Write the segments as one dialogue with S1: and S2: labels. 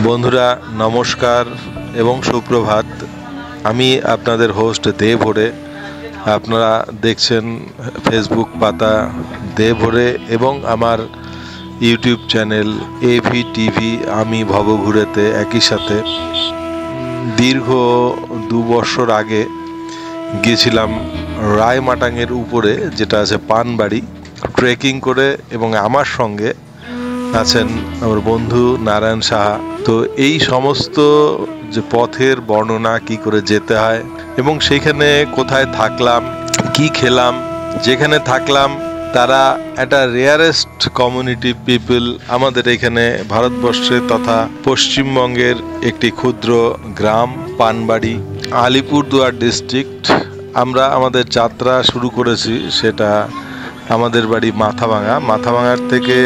S1: বন্ধুরা নমস্কার এবং সুপ্রভাত। আমি আপনাদের হোস্ট দেবহরে। আপনারা দেখছেন ফেসবুক পাতা দেবহরে এবং আমার ইউটিউব চ্যানেল এভি টিভি আমি ভবঘুরেতে একই সাথে। দীর্ঘ 2 বছর আগে গিয়েছিলাম রায়মাটাংয়ের উপরে, যেটা আছে পানবাড়ি, ট্রেকিং করে, এবং আমার সঙ্গে আছেন আমার বন্ধু নারায়ণ সাহা। তো এই সমস্ত যে পথের বর্ণনা, কি করে যেতে হয় এবং সেইখানে কোথায় থাকলাম, কি খেলাম, যেখানে থাকলাম তারা একটা রেয়ারেস্ট কমিউনিটি পিপল আমাদের এখানে ভারতবর্ষে তথা পশ্চিমবঙ্গের একটি ক্ষুদ্র গ্রাম পানবাড়ি, আলিপুরদুয়ার ডিস্ট্রিক্ট। আমরা আমাদের যাত্রা শুরু করেছি, সেটা আমাদের বাড়ি মাথাভাঙার থেকে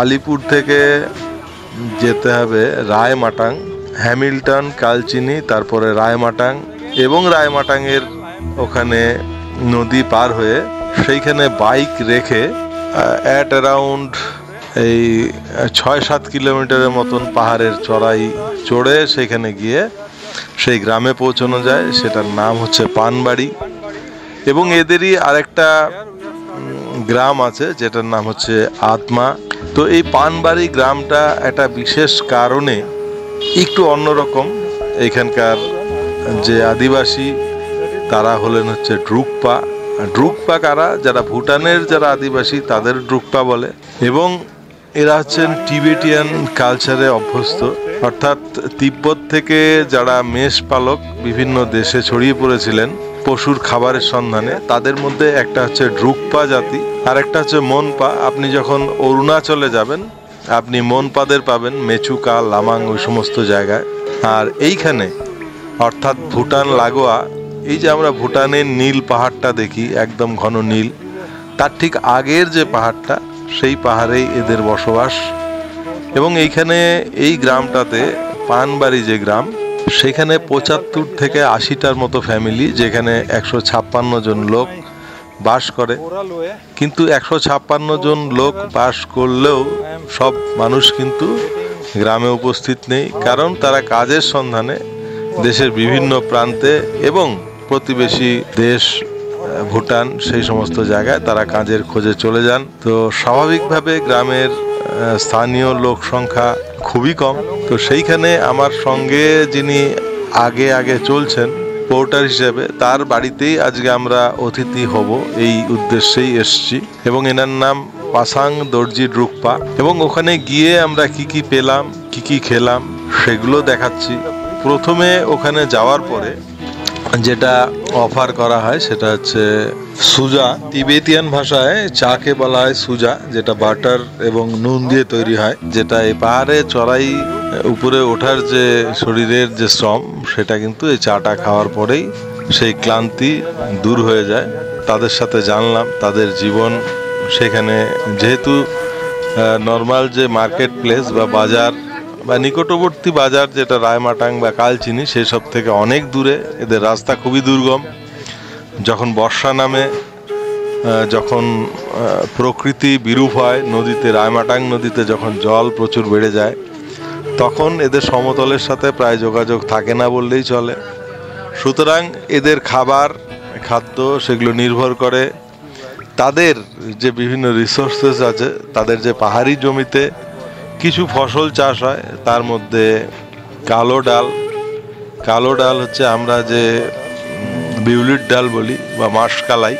S1: আলিপুর থেকে যেতে হবে রায়মাটাং, হ্যামিল্টন, কালচিনি, তারপরে রায়মাটাং, এবং রায়মাটাংয়ের ওখানে নদী পার হয়ে সেইখানে বাইক রেখে অ্যাট অ্যারাউন্ড এই 6-7 কিলোমিটারের মতন পাহাড়ের চড়াই চড়ে সেখানে গিয়ে সেই গ্রামে পৌঁছানো যায়। সেটার নাম হচ্ছে পানবাড়ি। এবং এদেরই আরেকটা গ্রাম আছে যেটার নাম হচ্ছে আত্মা। তো এই পানবাড়ি গ্রামটা একটা বিশেষ কারণে একটু অন্যরকম। এখানকার যে আদিবাসী তারা হলেন হচ্ছে ড্রুকপা কারা, যারা ভুটানের যারা আদিবাসী তাদের ড্রুকপা বলে, এবং এরা হচ্ছেন টিবেটিয়ান কালচারে অভ্যস্ত। অর্থাৎ তিব্বত থেকে যারা মেষ পালক বিভিন্ন দেশে ছড়িয়ে পড়েছিলেন পশুর খাবারের সন্ধানে, তাদের মধ্যে একটা হচ্ছে ড্রুকপা জাতি আর একটা হচ্ছে মনপা। আপনি যখন অরুণাচলে যাবেন আপনি মনপাদের পাবেন, মেচুকা, লামাং, ওই সমস্ত জায়গায়। আর এইখানে অর্থাৎ ভুটান লাগোয়া, এই যে আমরা ভুটানের নীল পাহাড়টা দেখি একদম ঘন নীল, তার ঠিক আগের যে পাহাড়টা, সেই পাহাড়েই এদের বসবাস। এবং এইখানে এই গ্রামটাতে পানবাড়ি যে গ্রাম, সেখানে 75 থেকে 80টার মতো ফ্যামিলি, যেখানে 156 জন লোক বাস করে। কিন্তু 156 জন লোক বাস করলেও সব মানুষ কিন্তু গ্রামে উপস্থিত নেই, কারণ তারা কাজের সন্ধানে দেশের বিভিন্ন প্রান্তে এবং প্রতিবেশী দেশ ভুটান সেই সমস্ত জায়গায় তারা কাজের খোঁজে চলে যান। তো স্বাভাবিকভাবে গ্রামের স্থানীয় লোক সংখ্যা খুবই কম। তো সেইখানে আমার সঙ্গে যিনি আগে চলছেন পোর্টার হিসেবে, তার বাড়িতেই আজকে আমরা অতিথি হব, এই উদ্দেশ্যেই এসছি। এবং এনার নাম পাসাং দর্জি ড্রুকপা। এবং ওখানে গিয়ে আমরা কি পেলাম, কি খেলাম, সেগুলো দেখাচ্ছি। প্রথমে ওখানে যাওয়ার পরে যেটা অফার করা হয় সেটা হচ্ছে সুজা। তিবেতিয়ান ভাষায় চাকে বলা হয় সুজা, যেটা বাটার এবং নুন দিয়ে তৈরি হয়, যেটা এই পাহাড়ে চড়াই উপরে ওঠার যে শরীরের যে শ্রম, সেটা কিন্তু এই চাটা খাওয়ার পরেই সেই ক্লান্তি দূর হয়ে যায়। তাদের সাথে জানলাম তাদের জীবন সেখানে, যেহেতু নর্মাল যে মার্কেট প্লেস বা বাজার বা নিকটবর্তী বাজার যেটা রায়মাটাং বা কালচিনি, সেসব থেকে অনেক দূরে, এদের রাস্তা খুবই দুর্গম। যখন বর্ষা নামে, যখন প্রকৃতি বিরূপ হয়, নদীতে, রায়মাটাং নদীতে যখন জল প্রচুর বেড়ে যায়, তখন এদের সমতলের সাথে প্রায় যোগাযোগ থাকে না বললেই চলে। সুতরাং এদের খাদ্য সেগুলো নির্ভর করে তাদের যে বিভিন্ন রিসোর্সেস আছে, তাদের যে পাহাড়ি জমিতে কিছু ফসল চাষ হয়, তার মধ্যে কালো ডাল হচ্ছে আমরা যে বিউলির ডাল বলি বা মাসকালাই,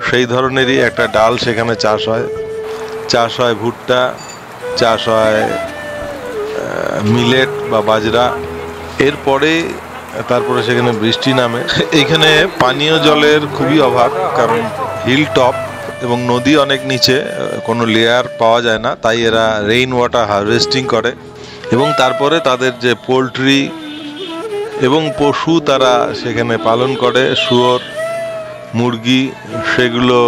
S1: সেই ধরনেরই একটা ডাল সেখানে চাষ হয় ভুট্টা, চাষ হয় মিলেট বা বাজরা। তারপরে সেখানে বৃষ্টি নামে। এইখানে পানীয় জলের খুবই অভাব, কারণ হিল টপ এবং নদী অনেক নিচে, কোনো লেয়ার পাওয়া যায় না, তাই এরা রেইন ওয়াটার হারভেস্টিং করে। এবং তারপরে তাদের যে পোলট্রি এবং পশু তারা সেখানে পালন করে, শুয়োর, মুরগি, সেগুলো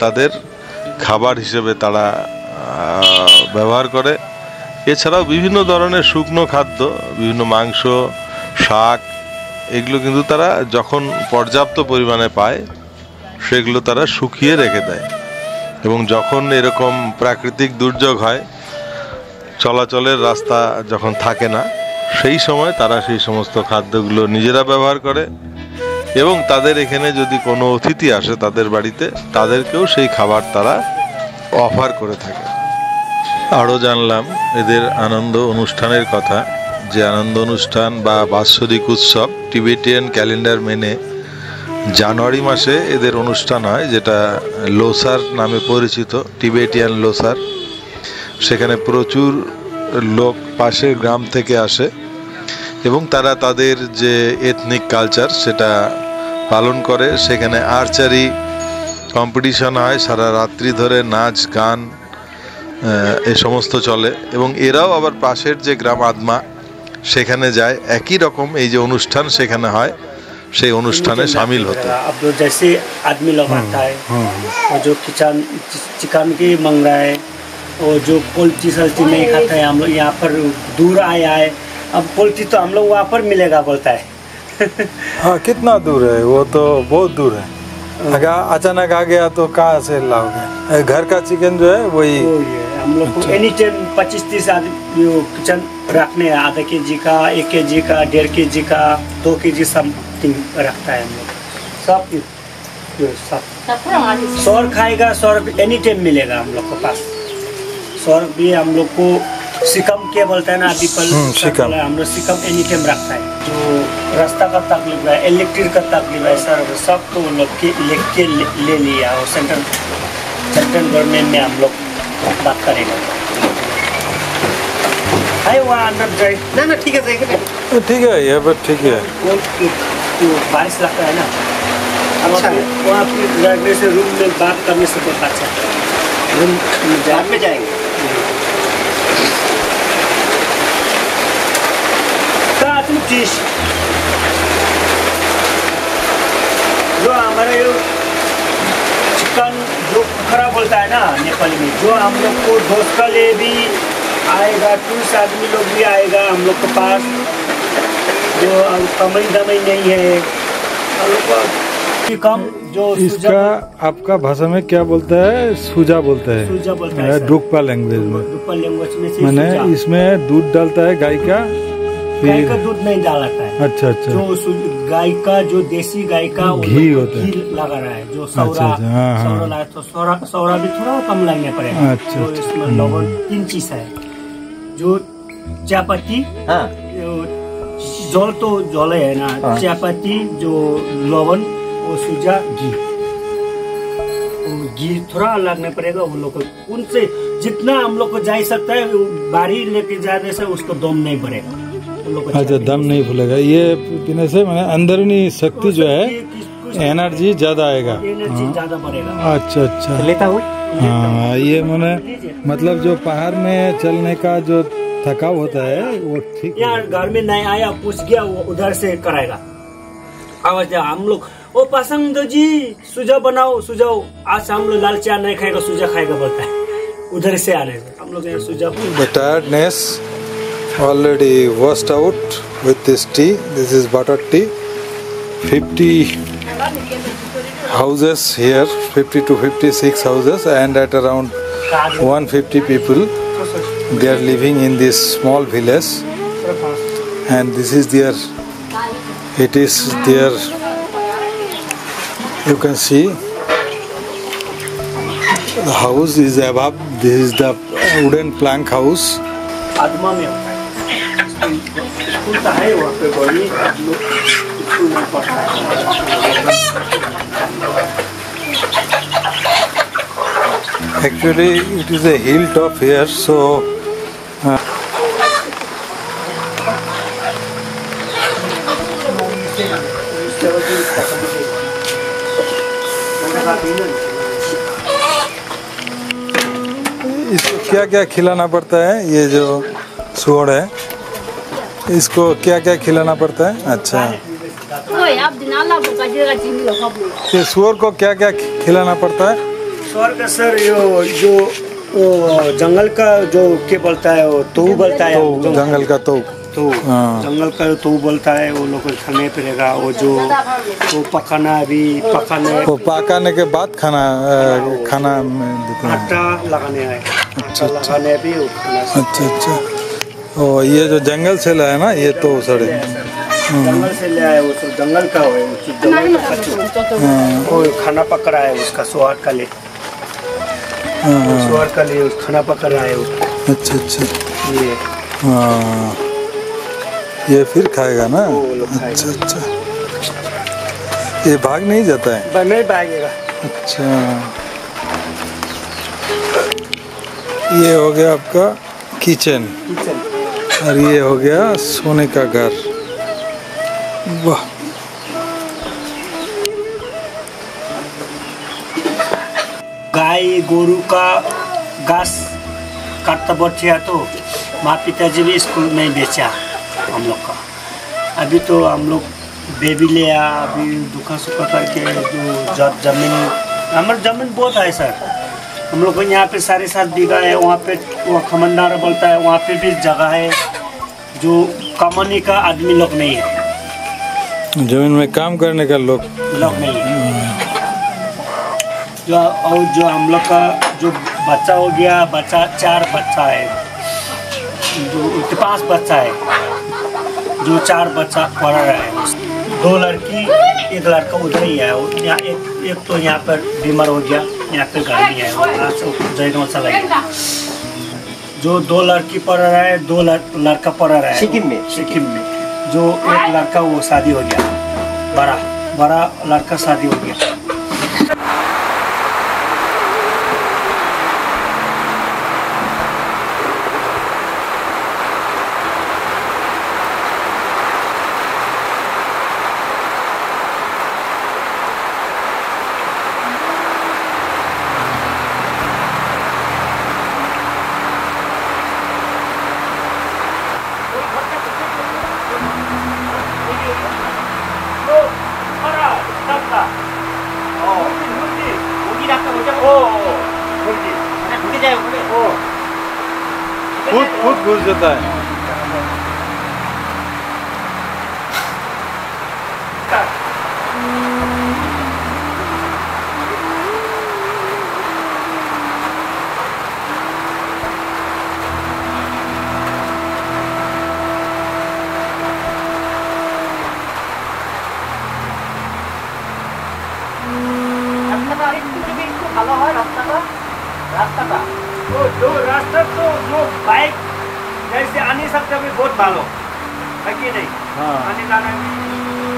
S1: তাদের খাবার হিসেবে তারা ব্যবহার করে। এছাড়াও বিভিন্ন ধরনের শুকনো খাদ্য, বিভিন্ন মাংস, শাক, এগুলো কিন্তু তারা যখন পর্যাপ্ত পরিমাণে পায় সেগুলো তারা শুকিয়ে রেখে দেয়। এবং যখন এরকম প্রাকৃতিক দুর্যোগ হয় চলাচলের রাস্তা যখন থাকে না, সেই সময় তারা সেই সমস্ত খাদ্যগুলো নিজেরা ব্যবহার করে এবং তাদের এখানে যদি কোনো অতিথি আসে তাদের বাড়িতে, তাদেরকেও সেই খাবার তারা অফার করে থাকে। আরও জানলাম এদের আনন্দ অনুষ্ঠানের কথা, যে আনন্দ অনুষ্ঠান বা বাৎসরিক উৎসব টিবেটিয়ান ক্যালেন্ডার মেনে জানুয়ারি মাসে এদের অনুষ্ঠান হয়, যেটা লোসার নামে পরিচিত, টিবেটিয়ান লোসার। সেখানে প্রচুর লোক পাশের গ্রাম থেকে আসে এবং তারা তাদের যে এথনিক কালচার সেটা পালন করে। সেখানে আর্চারি কম্পিটিশন হয়, সারা রাত্রি ধরে নাচ গান এ সমস্ত চলে এবং এরাও আবার পাশের যে গ্রাম আদমা সেখানে যায়, একই রকম এই যে অনুষ্ঠান সেখানে হয় সেই অনুষ্ঠানে शामिल होते हैं।
S2: अब जैसे आदमी लोग आता है और जो चिकन की मांग रहा है और जो पोल्ट्री सल्टी नहीं खाता है, हम लोग यहाँ पर दूर आया है, अब पोल्ट्री तो हम लोग वहाँ पर मिलेगा बोलता है।
S3: हाँ, कितना दूर है? वो तो बहुत दूर है। अगर अचानक आ गया तो कहाँ से लाओगे? घर का चिकन जो है वही
S2: हम लोग को एनी टाइम 25-30 आदमी किचन रखने, आधा केजी का, 1 केजी का, 1.5 केजी का, 2 केजी समथिंग रखता है हम लोग। सब सौर खाएगा, सौर एनी टाइम मिलेगा हम लोग को पास। सौर भी हम लोग को सिकम क्या बोलता है ना, अभी हम लोग सिकम एनी टाइम रखता है। जो रास्ता का तकलीफ है, इलेक्ट्रिक का तकलीफ है, सर सब तो लोग के ले लिया और सेंट्रल गवर्नमेंट में हम लोग बात करेगा। है वहाँ अंदर जाए ना, ठीक है जाएगा,
S3: ठीक है, ये बात ठीक है।
S2: वो बारिश लगता है ना, अच्छा वहाँ लड़ने से रूम में बात करने से बहुत अच्छा रूम में जाएंगे। जो हमारे चिकन जो खराब बोलता है ना नेपाली में, जो हम लोग को दोस्त का लिए भी आएगा, टूरिस्ट आदमी लोग भी आएगा हम लोग के पास, जो कमाई दमाई नहीं है हम लोग को कम। जो
S3: इसका आपका भाषा में क्या बोलता है? सूजा बोलता है,
S2: सूजा बोलता है
S3: डुक्पा लैंग्वेज में।
S2: डुक्पा लैंग्वेज में
S3: मैंने इसमें दूध डालता है गाय का,
S2: गाय का दूध नहीं डालता है।
S3: अच्छा अच्छा।
S2: जो गाय का जो देसी गाय का
S3: घी होता है,
S2: घी लगा रहा है, जो सौरा सौरा लगा तो सौरा भी थोड़ा कम लगने पड़ेगा।
S3: अच्छा,
S2: तो इसमें लवण 3 चीज है, जो चायपत्ती, जल तो जल है ना, चायपत्ती, जो लवण, वो सूजा, घी थोड़ा लगने पड़ेगा वो लोग को। उनसे जितना हम लोग को जा सकता है, बारी लेके जाने से उसको दम नहीं बढ़ेगा।
S3: अच्छा, दम नहीं फूलेगा। ये पीने से मैंने अंदरूनी शक्ति जो है, एनर्जी ज्यादा आएगा,
S2: एनर्जी ज्यादा बढ़ेगा।
S3: अच्छा अच्छा,
S2: लेता हूँ।
S3: हाँ, ये मैंने मतलब जो पहाड़ में चलने का जो थकाव होता है वो ठीक।
S2: यार घर में नहीं आया, पूछ गया, वो उधर से कराएगा। आवाज हम लोग ओ पसंद जी सुजा बनाओ, सुजाओ, आज हम लोग लाल चाय नहीं खाएगा, सुजा खाएगा बोलता है। उधर से आने से हम लोग यहाँ सुजा।
S3: The tiredness already washed out with this tea. This is butter tea. 50 houses here, 50 to 56 houses, and at around 150 people. They are living in this small village, and this is their. It is their. You can see the house is above. This is the wooden plank house.
S2: आदमा में होता है school का है वहाँ पे, बड़ी school में पढ़ता है।
S3: Actually, it is a hilltop here, so. इसको क्या क्या खिलाना पड़ता है? ये जो सुअर है, इसको क्या क्या खिलाना पड़ता है? अच्छा, ये सुअर को क्या क्या खिलाना पड़ता है?
S2: सुअर का सर जो जंगल का जो क्या बोलता है, वो तऊ बोलता है।
S3: तो जंगल का तो
S2: तो जंगल का तो बोलता है वो लोग को खाने पड़ेगा। वो जो वो पकाना अभी पकाने
S3: वो पकाने के बाद खाना देते हैं।
S2: आटा लगाने आए, आटा लगाने भी वो खाना।
S3: अच्छा अच्छा। ओ ये जो जंगल से लाया ना ये तो सड़े
S2: जंगल से ले आए, वो तो जंगल का है, जंगल का कच्चू। वो खाना पक रहा है उसका स्वाद का लिए, स्वाद का लिए खाना पक रहा है वो।
S3: अच्छा अच्छा।
S2: ये
S3: हाँ ये फिर खाएगा ना। अच्छा अच्छा। ये भाग नहीं जाता है?
S2: नहीं भागेगा।
S3: अच्छा ये हो गया आपका किचन और ये हो गया सोने का घर। वाह
S2: गाय गोरू का घास काटता बच्चा तो माँ पिताजी भी स्कूल में ही बेचा हम लोग का। अभी तो हम लोग बेबी लिया, अभी दुखा सुखा करके जो जमीन हमारी जमीन बहुत है सर। हम लोग को यहाँ पे 7.5 बीघा है, वहाँ पे वो खमंडारा बोलता है, वहाँ पे भी जगह है जो कमाने का आदमी लोग नहीं है,
S3: जमीन में काम करने का लोग
S2: नहीं है। जो हम लोग का जो बच्चा हो गया, 4 बच्चा है, जो 5 बच्चा है, जो 4 बच्चा पढ़ रहा है। 2 लड़की 1 लड़का उधर ही है। यहाँ एक तो यहाँ पर बीमार हो गया, यहाँ पे गर्मी है, जयगांव चला गया। जो 2 लड़की पढ़ रहा है, 2 लड़का पढ़ रहा है सिक्किम में। जो 1 लड़का वो शादी हो गया, बड़ा लड़का शादी हो गया।
S3: खुद घुस जाता है।
S2: रास्ता तो जो बाइक जैसे आने सकते भी बहुत भालो है कि नहीं?
S3: हाँ
S2: आने जाना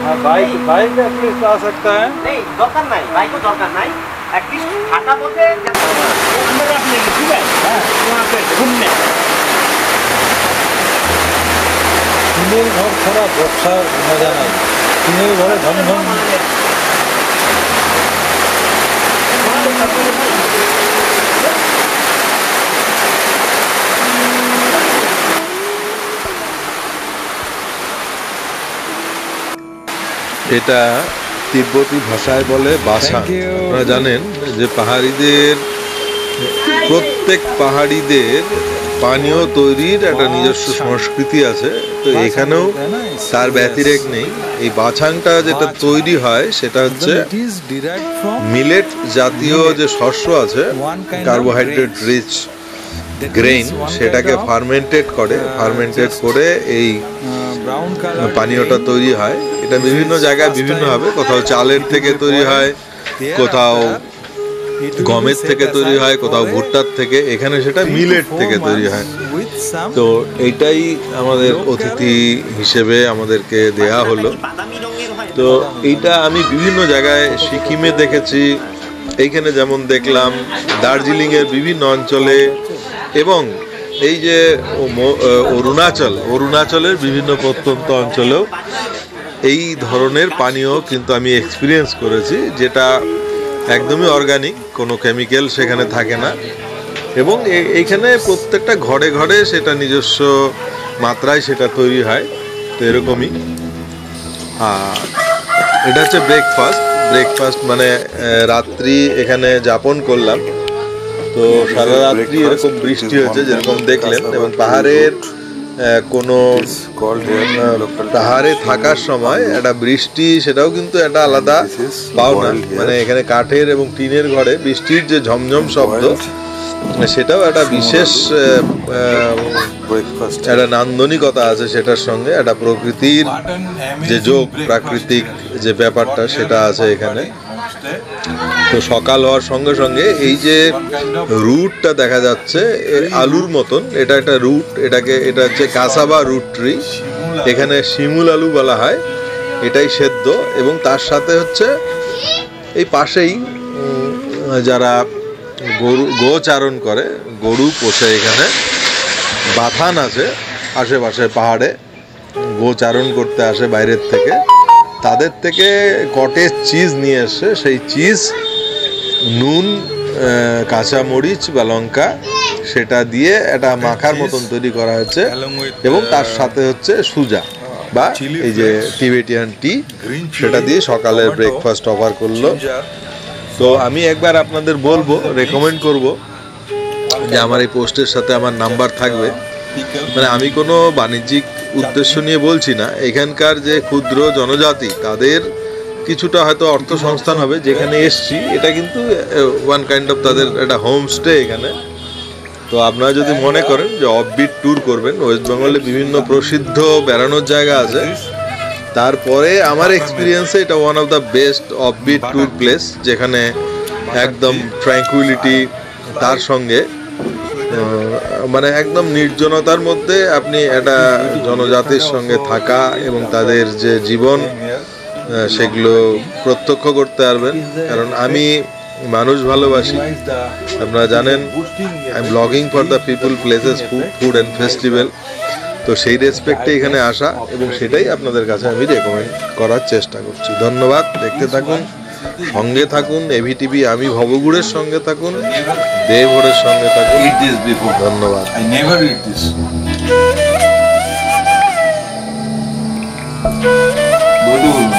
S3: हाँ बाइक एटलीस्ट आ सकता है।
S2: नहीं दरकार नहीं, बाइक को दरकार नहीं, एटलीस्ट हाटा बोलते अंदर रख लेंगे, ठीक है? वहाँ पे घूमने
S3: টিনের ঘর ছাড়া বর্ষার মজা নাই। টিনের ঘরে ঝমঝম
S1: এটা তিব্বতী ভাষায় বলে বাসা। আপনারা জানেন যে প্রত্যেক পাহাড়িদের পানীয় তৈরির একটা নিজস্ব সংস্কৃতি আছে, তো এখানেও তার ব্যতিরেক নেই। এই বাছাংটা যেটা তৈরি হয় সেটা হচ্ছে মিলেট জাতীয় যে শস্য আছে, কার্বোহাইড্রেট রিচ গ্রেইন, সেটাকে ফার্মেন্টেড করে এই পানীয়টা তৈরি হয়। এটা বিভিন্ন জায়গায় বিভিন্ন হবে, কোথাও চালের থেকে তৈরি হয়, কোথাও গমের থেকে তৈরি হয়, কোথাও ভুট্টার থেকে, এখানে সেটা মিলেট থেকে তৈরি হয়। তো এইটাই আমাদের অতিথি হিসেবে আমাদেরকে দেয়া হলো। তো এইটা আমি বিভিন্ন জায়গায় সিকিমে দেখেছি, এইখানে যেমন দেখলাম দার্জিলিংয়ের বিভিন্ন অঞ্চলে, এবং এই যে অরুণাচলের বিভিন্ন প্রত্যন্ত অঞ্চলেও এই ধরনের পানীয় কিন্তু আমি এক্সপিরিয়েন্স করেছি, যেটা একদমই অর্গানিক, কোনো কেমিক্যাল সেখানে থাকে না, এবং এইখানে প্রত্যেকটা ঘরে ঘরে সেটা নিজস্ব মাত্রায় সেটা তৈরি হয়। তো এরকমই এটা হচ্ছে ব্রেকফাস্ট মানে রাত্রি এখানে যাপন করলাম। তো সারা রাত্রি এরকম বৃষ্টি হয়েছে যেরকম দেখলেন, এবং পাহাড়ের কোনো
S3: It's called here in local
S1: পাহাড়ে থাকার সময় একটা বৃষ্টি, সেটাও কিন্তু একটা আলাদা
S3: This is
S1: পাওনা।
S3: boiled here.
S1: মানে এখানে কাঠের এবং টিনের ঘরে বৃষ্টির যে ঝমঝম শব্দ, সেটাও একটা বিশেষ
S3: breakfast.
S1: একটা নান্দনিকতা আছে সেটার সঙ্গে, একটা প্রকৃতির যে যোগ, প্রাকৃতিক যে ব্যাপারটা সেটা আছে এখানে। তো সকাল হওয়ার সঙ্গে সঙ্গে এই যে রুটটা দেখা যাচ্ছে আলুর মতন, এটা একটা রুট, এটা হচ্ছে কাসাবা রুট ট্রি, এখানে শিমুল আলু বলা হয়, এটাই সেদ্ধ। এবং তার সাথে হচ্ছে এই পাশেই যারা গোচারণ করে, গরু পোষে, এখানে বাথান আছে আশেপাশে পাহাড়ে, গোচারণ করতে আসে বাইরের থেকে, তাদের থেকে কটেজ চিজ নিয়ে এসে সেই চিজ নুন, কাঁচা মরিচ বা লঙ্কা সেটা দিয়ে একটা মাখার মতন তৈরি করা হয়েছে, এবং তার সাথে হচ্ছে সুজা বা এই যে টিবেটিয়ান টি, সেটা দিয়ে সকালের ব্রেকফাস্ট অফার করলো। তো আমি একবার আপনাদের বলবো, রেকমেন্ড করব যে আমার এই পোস্টের সাথে আমার নাম্বার থাকবে। মানে আমি কোনো বাণিজ্যিক উদ্দেশ্য নিয়ে বলছি না, এখানকার যে ক্ষুদ্র জনজাতি তাদের কিছুটা হয়তো অর্থ সংস্থান হবে। যেখানে এসছি এটা কিন্তু ওয়ান কাইন্ড অফ তাদের একটা হোমস্টে এখানে। তো আপনারা যদি মনে করেন যে অফবিট ট্যুর করবেন, ওয়েস্ট বেঙ্গলে বিভিন্ন প্রসিদ্ধ বেড়ানোর জায়গা আছে, তারপরে আমার এক্সপিরিয়েন্সে এটা one of the best offbeat tour place, যেখানে একদম ট্র্যাঙ্কুইলিটি, তার সঙ্গে মানে একদম নির্জনতার মধ্যে আপনি একটা জনজাতির সঙ্গে থাকা এবং তাদের যে জীবন সেগুলো প্রত্যক্ষ করতে পারবেন। কারণ আমি মানুষ ভালোবাসি, আপনারা জানেন, I am blogging for the people, places, food and festival. তো সেই রেসপেক্টে এখানে আসা, এবং সেটাই আপনাদের কাছে আমি রেকমেন্ড করার চেষ্টা করছি। ধন্যবাদ, দেখতে থাকুন, সঙ্গে থাকুন, এভিটিভি আমি ভবগুড়ের সঙ্গে থাকুন, দেবহরের সঙ্গে থাকুন। ধন্যবাদ।
S3: I never eat this. বলুন